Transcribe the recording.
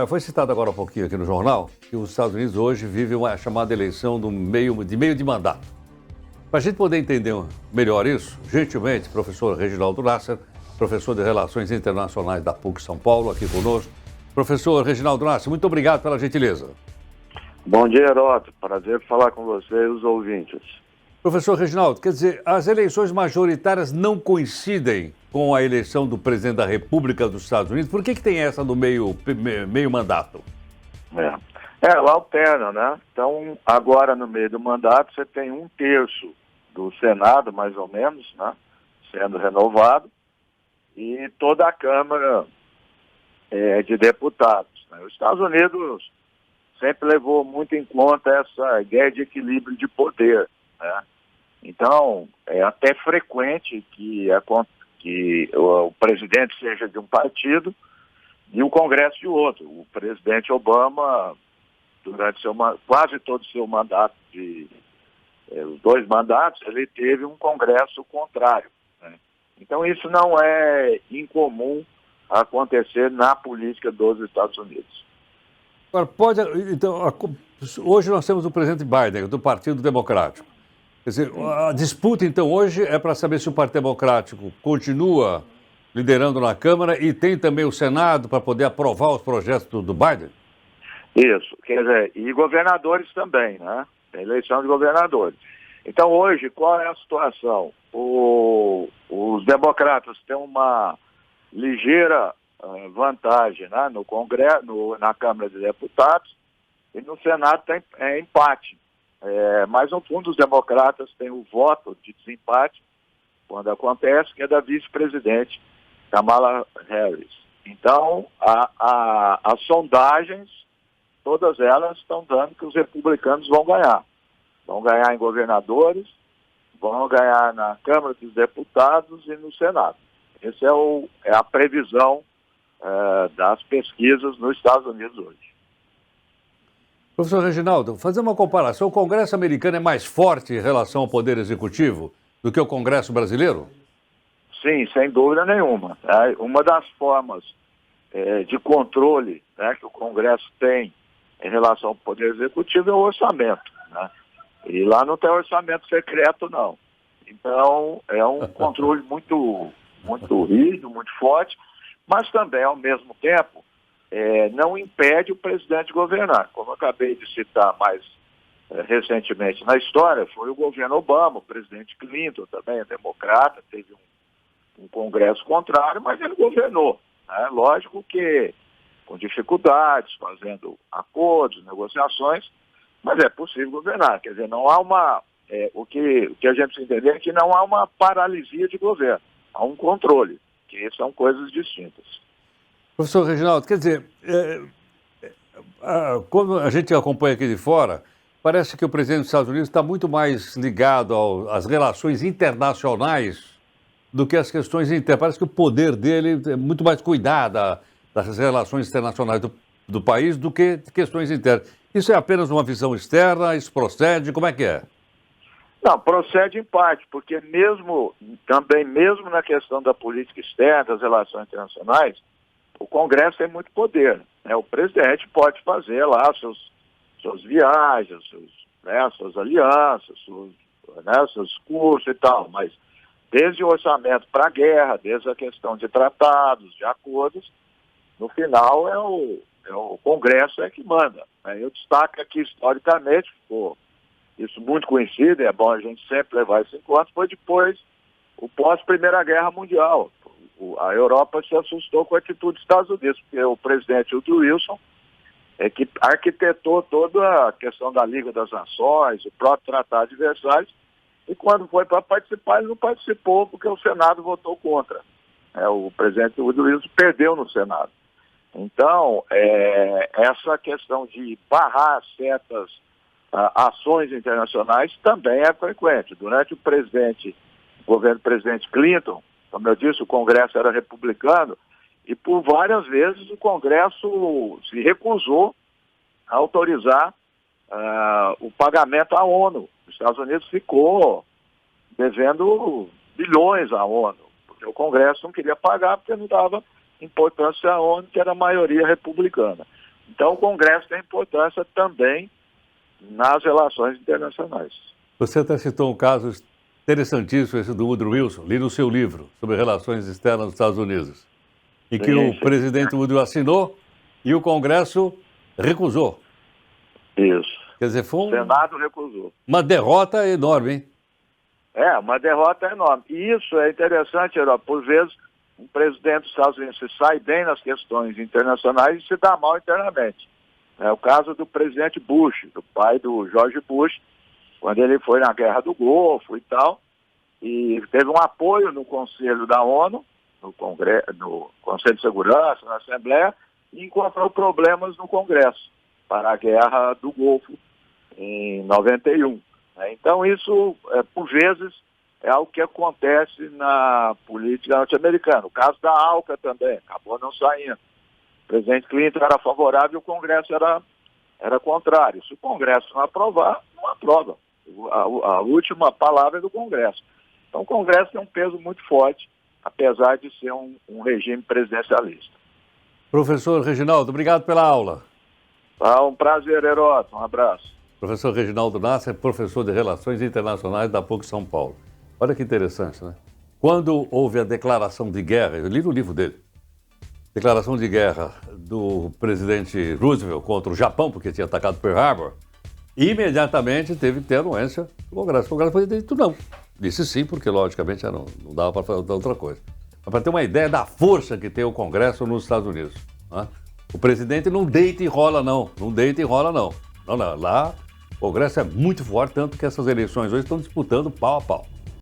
Foi citado agora há pouquinho aqui no jornal que os Estados Unidos hoje vivem uma chamada eleição do meio de mandato. Para a gente poder entender melhor isso, gentilmente, professor Reginaldo Nasser, professor de Relações Internacionais da PUC São Paulo, aqui conosco. Professor Reginaldo Nasser, muito obrigado pela gentileza. Bom dia, Heródoto. Prazer falar com você e os ouvintes. Professor Reginaldo, quer dizer, as eleições majoritárias não coincidem com a eleição do presidente da República dos Estados Unidos. Por que tem essa do meio mandato? Ela alterna, né? Então, agora no meio do mandato, você tem 1/3 do Senado, mais ou menos, né? Sendo renovado, e toda a Câmara de Deputados, né? Os Estados Unidos sempre levou muito em conta essa ideia de equilíbrio de poder, né? Então, é até frequente que o presidente seja de um partido e o Congresso de outro. O presidente Obama, durante quase todo o seu mandato, os 2 mandatos, ele teve um Congresso contrário, né? Então, isso não é incomum acontecer na política dos Estados Unidos. Agora, hoje nós temos o presidente Biden, do Partido Democrático. Quer dizer, a disputa, então, hoje é para saber se o Partido Democrático continua liderando na Câmara e tem também o Senado para poder aprovar os projetos do Biden? Isso, quer dizer, e governadores também, né? Tem eleição de governadores. Então, hoje, qual é a situação? Os democratas têm uma ligeira vantagem, né? No Congresso, na Câmara de Deputados, e no Senado tem empate. Mas, no fundo, os democratas têm o voto de desempate, quando acontece, que é da vice-presidente Kamala Harris. Então, as sondagens, todas elas estão dando que os republicanos vão ganhar. Vão ganhar em governadores, vão ganhar na Câmara dos Deputados e no Senado. Essa é a previsão das pesquisas nos Estados Unidos hoje. Professor Reginaldo, fazer uma comparação, o Congresso americano é mais forte em relação ao Poder Executivo do que o Congresso brasileiro? Sim, sem dúvida nenhuma. Uma das formas de controle, né, que o Congresso tem em relação ao Poder Executivo é o orçamento, né? E lá não tem orçamento secreto, não. Então, é um controle muito rígido, muito forte, mas também, ao mesmo tempo, não impede o presidente governar. Como eu acabei de citar mais recentemente na história, foi o governo Obama, o presidente Clinton também, é democrata, teve um Congresso contrário, mas ele governou, né? Lógico que com dificuldades, fazendo acordos, negociações, mas é possível governar. Quer dizer, não há o que a gente precisa entender é que não há uma paralisia de governo, há um controle, que são coisas distintas. Professor Reginaldo, quer dizer, quando a gente acompanha aqui de fora, parece que o presidente dos Estados Unidos está muito mais ligado às relações internacionais do que às questões internas. Parece que o poder dele é muito mais cuidar das relações internacionais do país do que de questões internas. Isso é apenas uma visão externa? Isso procede? Como é que é? Não, procede em parte, porque mesmo na questão da política externa, das relações internacionais, o Congresso tem muito poder, né? O presidente pode fazer lá suas viagens, suas alianças, seus cursos e tal, mas desde o orçamento para a guerra, desde a questão de tratados, de acordos, no final é o Congresso que manda, né? Eu destaco aqui historicamente, ficou isso muito conhecido, é bom a gente sempre levar isso em conta, foi depois o pós-Primeira Guerra Mundial. A Europa se assustou com a atitude dos Estados Unidos, porque o presidente Woodrow Wilson que arquitetou toda a questão da Liga das Nações, o próprio Tratado de Versalhes, e quando foi para participar, ele não participou porque o Senado votou contra. O presidente Woodrow Wilson perdeu no Senado. Então, essa questão de barrar certas ações internacionais também é frequente. Durante o governo do presidente Clinton, como eu disse, o Congresso era republicano, e por várias vezes o Congresso se recusou a autorizar o pagamento à ONU. Os Estados Unidos ficou devendo bilhões à ONU, porque o Congresso não queria pagar porque não estava importância a ONU, que era a maioria republicana. Então, o Congresso tem importância também nas relações internacionais. Você até citou um caso interessantíssimo, esse do Woodrow Wilson, li no seu livro, sobre relações externas dos Estados Unidos, em que o presidente Woodrow assinou e o Congresso recusou. Isso. Quer dizer, foi O Senado recusou. uma derrota enorme, hein? É, uma derrota enorme. E isso é interessante, Herói. Por vezes, um presidente dos Estados Unidos se sai bem nas questões internacionais e se dá mal internamente. É o caso do presidente Bush, do pai do George Bush, quando ele foi na Guerra do Golfo e tal, e teve um apoio no Conselho da ONU, no Conselho de Segurança, na Assembleia, e encontrou problemas no Congresso para a Guerra do Golfo em 91. Então isso, por vezes, é algo que acontece na política norte-americana. O caso da ALCA também, acabou não saindo. O presidente Clinton era favorável e o Congresso era contrário. Se o Congresso não aprovar, não aprova. A última palavra é do Congresso. Então o Congresso tem um peso muito forte, apesar de ser um regime presidencialista. Professor Reginaldo, obrigado pela aula. Um prazer, Heródoto. Um abraço. Professor Reginaldo Nasser, professor de Relações Internacionais da PUC São Paulo. Olha que interessante, né? Quando houve a declaração de guerra, eu li no livro dele, declaração de guerra do presidente Roosevelt contra o Japão, porque tinha atacado Pearl Harbor, imediatamente teve que ter anuência do Congresso. O Congresso foi dito não. Disse sim, porque logicamente não dava para fazer outra coisa. Mas para ter uma ideia da força que tem o Congresso nos Estados Unidos, né? O presidente não deita e rola, não. Não deita e rola, não. Não, lá o Congresso é muito forte, tanto que essas eleições hoje estão disputando pau a pau.